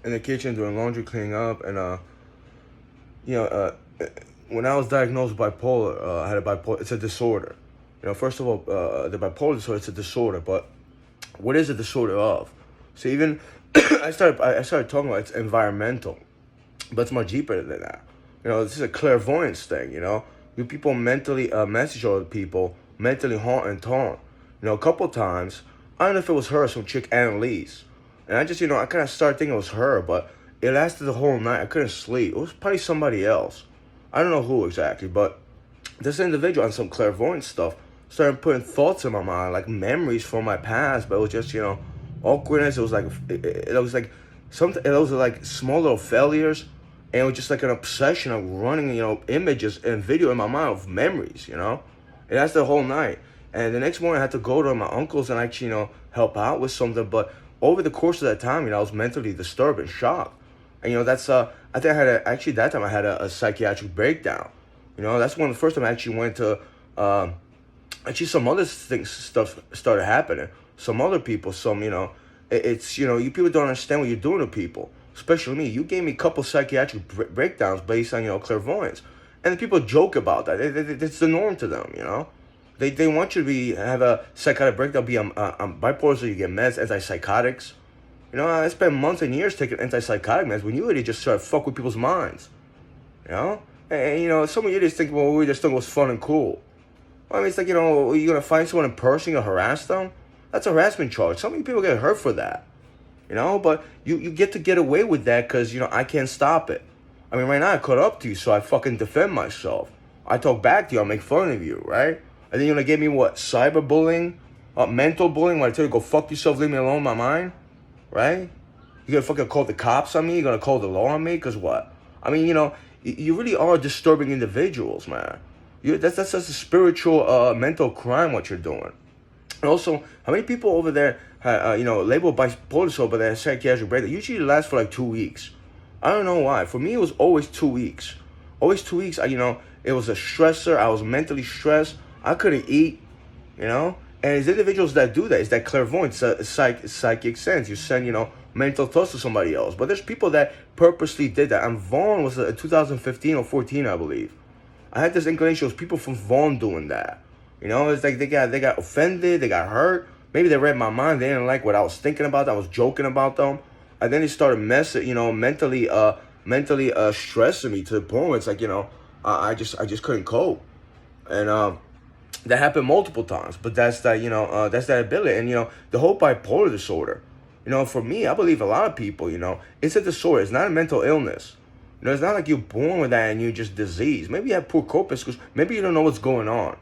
in the kitchen doing laundry, cleaning up, and you know, when I was diagnosed with bipolar, I had a bipolar. It's a disorder. First of all, the bipolar disorder, it's a disorder, but what is a disorder of? So even I started talking about it's environmental, but it's much deeper than that. This is a clairvoyance thing. You people mentally message other people, mentally haunt and taunt. A couple times, I don't know if it was her or some chick, Annalise, and I just I kind of started thinking it was her, but it lasted the whole night. I couldn't sleep. It was probably somebody else. I don't know who exactly, but this individual on some clairvoyance stuff started putting thoughts in my mind, like memories from my past, but it was just awkwardness. It was like it was like something. It was like small little failures, and it was just like an obsession of running images and video in my mind of memories. And that's the whole night. And the next morning I had to go to my uncle's and actually help out with something. But over the course of that time, I was mentally disturbed and shocked. And that's I think I had actually that time I had a psychiatric breakdown. That's when the first time I actually went to actually some other things stuff started happening. Some other people, it's you people don't understand what you're doing to people, especially me. You gave me a couple psychiatric breakdowns based on clairvoyance, and the people joke about that. It's the norm to them. They want you to have a psychotic breakdown, be on bipolar, so you get meds, antipsychotics. I spent months and years taking antipsychotic meds when you really just start to fuck with people's minds. And some of you just think, well, we just thought it was fun and cool. Well, I mean, it's like, you're going to find someone in person and harass them? That's a harassment charge. Some of you people get hurt for that. But you get to get away with that because, I can't stop it. I mean, right now I caught up to you, so I fucking defend myself. I talk back to you, I make fun of you, right? And then you're going to give me what? Cyberbullying? Mental bullying? When I tell you, go fuck yourself, leave me alone in my mind? Right? You're going to fucking call the cops on me? You're going to call the law on me? Because what? I mean, you really are disturbing individuals, man. That's just a spiritual, mental crime what you're doing. And also, how many people over there, labeled bipolar disorder, but they have psychiatric breakdown? Usually it lasts for like 2 weeks. I don't know why. For me, it was always 2 weeks. Always 2 weeks. It was a stressor. I was mentally stressed. I couldn't eat. And it's individuals that do that. It's that clairvoyance, psychic sense. You send, mental thoughts to somebody else. But there's people that purposely did that. And Vaughn was 2015 or 14, I believe. I had this inclination. It was people from Vaughn doing that. It's like they got offended. They got hurt. Maybe they read my mind. They didn't like what I was thinking about. I was joking about them. And then they started mentally stressing me to the point where it's like, I just couldn't cope. And that happened multiple times, but that's that ability. And the whole bipolar disorder, for me, I believe a lot of people, it's a disorder. It's not a mental illness. It's not like you're born with that and you're just diseased. Maybe you have poor coping skills. Maybe you don't know what's going on.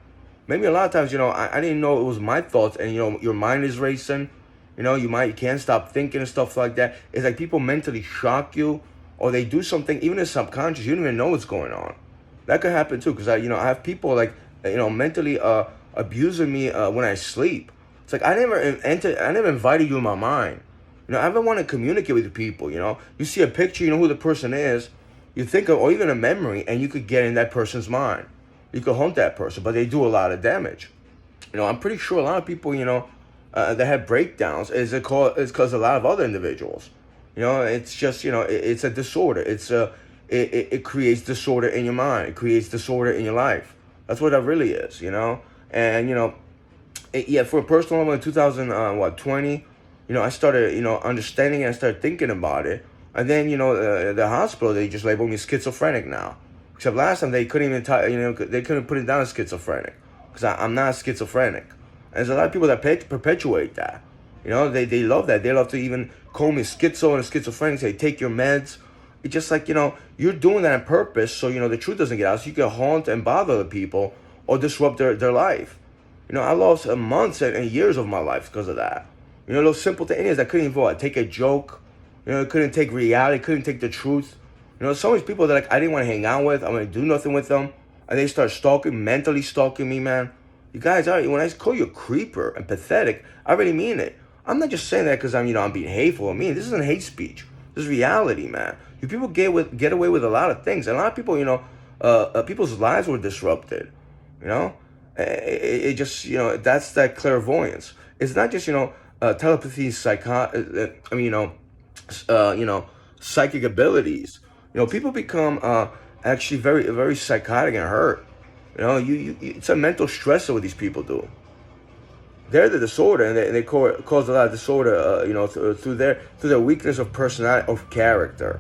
Maybe a lot of times, I didn't know it was my thoughts, and your mind is racing. You can't stop thinking and stuff like that. It's like people mentally shock you, or they do something even in subconscious. You don't even know what's going on. That could happen too, because I have people like mentally abusing me when I sleep. It's like I never invited you in my mind. I ever want to communicate with people. You see a picture, you know who the person is. You think of, or even a memory, and you could get in that person's mind. You could haunt that person, but they do a lot of damage. I'm pretty sure a lot of people, that have breakdowns is because a lot of other individuals. It's just, it's a disorder. It creates disorder in your mind. It creates disorder in your life. That's what that really is, And, for a personal level in 2020, I started, understanding it. I started thinking about it. And then, the hospital, they just labeled me schizophrenic now. Except last time they couldn't even, they couldn't put it down as schizophrenic. Because I'm not schizophrenic. And there's a lot of people that perpetuate that. They love that. They love to even call me schizo and schizophrenic, say, take your meds. It's just like, you're doing that on purpose so, the truth doesn't get out. So you can haunt and bother the people or disrupt their life. I lost months and years of my life because of that. Those simple things I couldn't even take a joke. Couldn't take reality, couldn't take the truth. Some of these people that I didn't want to hang out with. I'm going to do nothing with them. And they start mentally stalking me, man. You guys when I call you a creeper and pathetic, I really mean it. I'm not just saying that because I'm being hateful. This isn't hate speech. This is reality, man. You people get away with a lot of things. And a lot of people, people's lives were disrupted. It just, that's that clairvoyance. It's not just, telepathy, psychic abilities. People become actually very, very psychotic and hurt. It's a mental stressor what these people do. They're the disorder, and they cause a lot of disorder. Through their weakness of personality, of character.